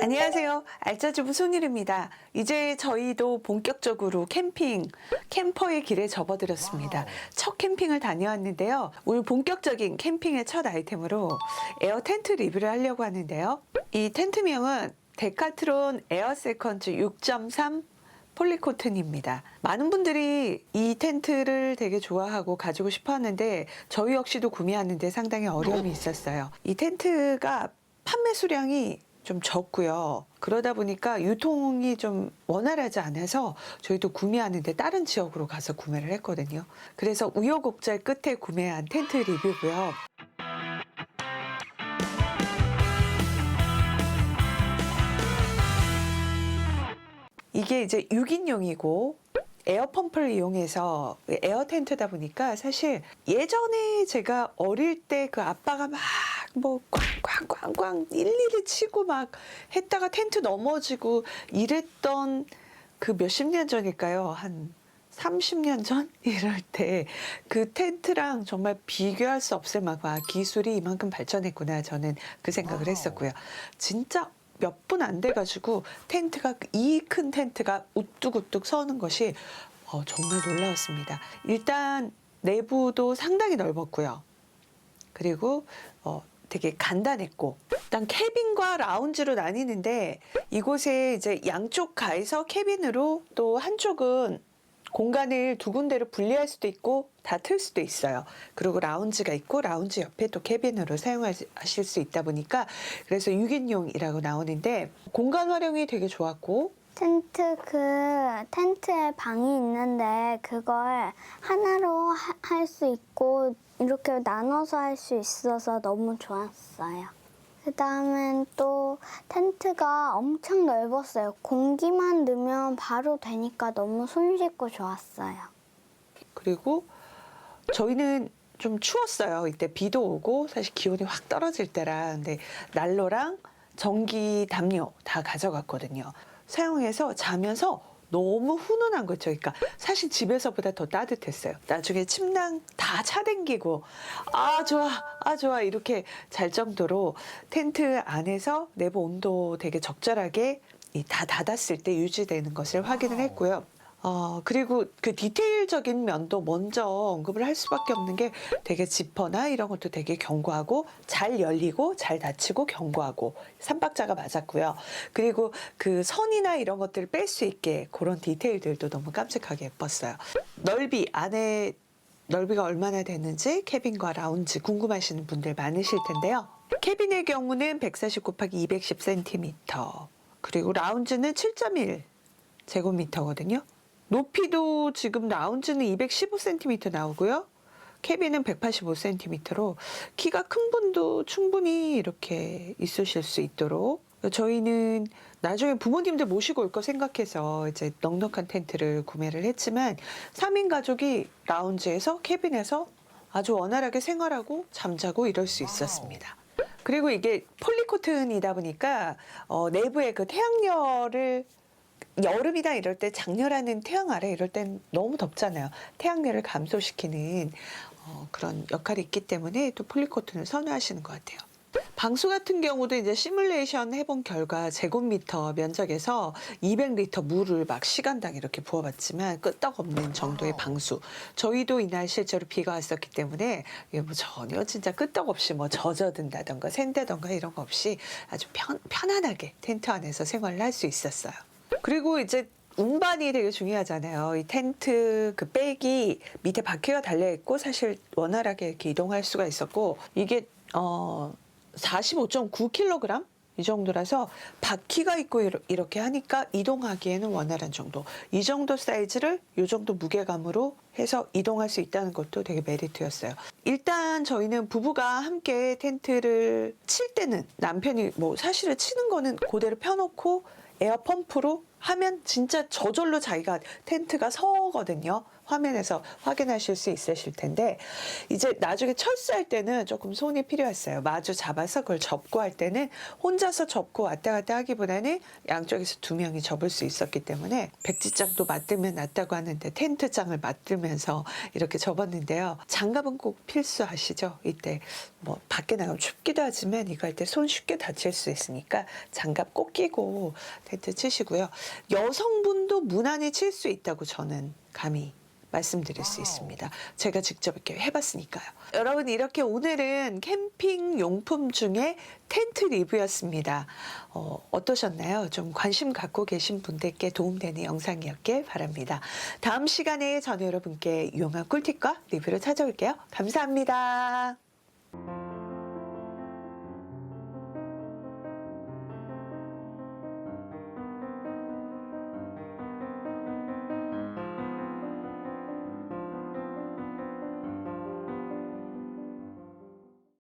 안녕하세요. 알짜주부 손일입니다. 이제 저희도 본격적으로 캠퍼의 길에 접어들었습니다. 첫 캠핑을 다녀왔는데요. 오늘 본격적인 캠핑의 첫 아이템으로 에어 텐트 리뷰를 하려고 하는데요. 이 텐트명은 데카트론 에어 세컨즈 6.3 폴리코튼입니다. 많은 분들이 이 텐트를 되게 좋아하고 가지고 싶어 하는데 저희 역시도 구매하는데 상당히 어려움이 있었어요. 이 텐트가 판매 수량이 좀 적고요. 그러다 보니까 유통이 좀 원활하지 않아서 저희도 구매하는데 다른 지역으로 가서 구매를 했거든요. 그래서 우여곡절 끝에 구매한 텐트 리뷰고요. 이게 이제 6인용이고 에어펌프를 이용해서 에어 텐트다 보니까 사실 예전에 제가 어릴 때 그 아빠가 막 뭐 꽝꽝꽝꽝 일일이 치고 막 했다가 텐트 넘어지고 이랬던 그 몇십 년 전일까요? 한 30년 전? 이럴 때 그 텐트랑 정말 비교할 수 없을 만큼 기술이 이만큼 발전했구나 저는 그 생각을 했었고요. 진짜 몇 분 안 돼가지고 텐트가 이 큰 텐트가 우뚝우뚝 서는 것이 정말 놀라웠습니다. 일단 내부도 상당히 넓었고요. 그리고 되게 간단했고 일단 캐빈과 라운지로 나뉘는데 이곳에 이제 양쪽 가에서 캐빈으로 또 한쪽은 공간을 두 군데로 분리할 수도 있고 다 틀 수도 있어요. 그리고 라운지가 있고 라운지 옆에 또 캐빈으로 사용하실 수 있다 보니까 그래서 6인용이라고 나오는데 공간 활용이 되게 좋았고 텐트에 방이 있는데 그걸 하나로 할 수 있고 이렇게 나눠서 할 수 있어서 너무 좋았어요. 그 다음엔 또 텐트가 엄청 넓었어요. 공기만 넣으면 바로 되니까 너무 손쉽고 좋았어요. 그리고 저희는 좀 추웠어요. 이때 비도 오고 사실 기온이 확 떨어질 때라. 근데 난로랑 전기 담요 다 가져갔거든요. 사용해서 자면서 너무 훈훈한 거죠. 그러니까 사실 집에서보다 더 따뜻했어요. 나중에 침낭 다 차당기고 좋아 이렇게 잘 정도로 텐트 안에서 내부 온도 되게 적절하게 다 닫았을 때 유지되는 것을 확인을 했고요. 그리고 그 디테일적인 면도 먼저 언급을 할 수밖에 없는 게 되게 지퍼나 이런 것도 되게 견고하고 잘 열리고 잘 닫히고 견고하고 삼박자가 맞았고요. 그리고 그 선이나 이런 것들을 뺄 수 있게 그런 디테일들도 너무 깜찍하게 예뻤어요. 안에 넓이가 얼마나 되는지 캐빈과 라운지 궁금하시는 분들 많으실 텐데요. 캐빈의 경우는 140 곱하기 210cm 그리고 라운지는 7.1 제곱미터거든요. 높이도 지금 라운지는 215cm 나오고요. 캐빈은 185cm로 키가 큰 분도 충분히 이렇게 있으실 수 있도록 저희는 나중에 부모님들 모시고 올 거 생각해서 이제 넉넉한 텐트를 구매를 했지만 3인 가족이 라운지에서 캐빈에서 아주 원활하게 생활하고 잠자고 이럴 수 있었습니다. 그리고 이게 폴리코튼이다 보니까 내부에 그 태양열을 여름이다 이럴 때 장렬하는 태양 아래 이럴 땐 너무 덥잖아요. 태양열을 감소시키는 그런 역할이 있기 때문에 또 폴리코튼을 선호하시는 것 같아요. 방수 같은 경우도 이제 시뮬레이션 해본 결과 제곱미터 면적에서 200리터 물을 막 시간당 이렇게 부어봤지만 끄떡없는 정도의 방수. 저희도 이날 실제로 비가 왔었기 때문에 이게 뭐 전혀 진짜 끄떡없이 뭐 젖어든다던가 샌다던가 이런 거 없이 아주 편안하게 텐트 안에서 생활을 할 수 있었어요. 그리고 이제 운반이 되게 중요하잖아요. 이 텐트 그 백이 밑에 바퀴가 달려있고 사실 원활하게 이렇게 이동할 수가 있었고 이게 45.9kg 이 정도라서 바퀴가 있고 이렇게 하니까 이동하기에는 원활한 정도. 이 정도 사이즈를 이 정도 무게감으로 해서 이동할 수 있다는 것도 되게 메리트였어요. 일단 저희는 부부가 함께 텐트를 칠 때는 남편이 뭐 사실은 치는 거는 그대로 펴놓고 에어펌프로 하면 진짜 저절로 자기가 텐트가 서거든요. 화면에서 확인하실 수 있으실 텐데 이제 나중에 철수할 때는 조금 손이 필요했어요. 마주 잡아서 그걸 접고 할 때는 혼자서 접고 왔다 갔다 하기보다는 양쪽에서 두 명이 접을 수 있었기 때문에 백지장도 맞들면 낫다고 하는데 텐트장을 맞들면서 이렇게 접었는데요. 장갑은 꼭 필수하시죠. 이때 뭐 밖에 나가면 춥기도 하지만 이거 할 때 손 쉽게 다칠 수 있으니까 장갑 꼭 끼고 텐트 치시고요. 여성분도 무난히 칠 수 있다고 저는 감히 말씀드릴 수 있습니다. 제가 직접 이렇게 해봤으니까요. 여러분 이렇게 오늘은 캠핑 용품 중에 텐트 리뷰였습니다. 어떠셨나요? 좀 관심 갖고 계신 분들께 도움되는 영상이었길 바랍니다. 다음 시간에 저는 여러분께 유용한 꿀팁과 리뷰로 찾아올게요. 감사합니다.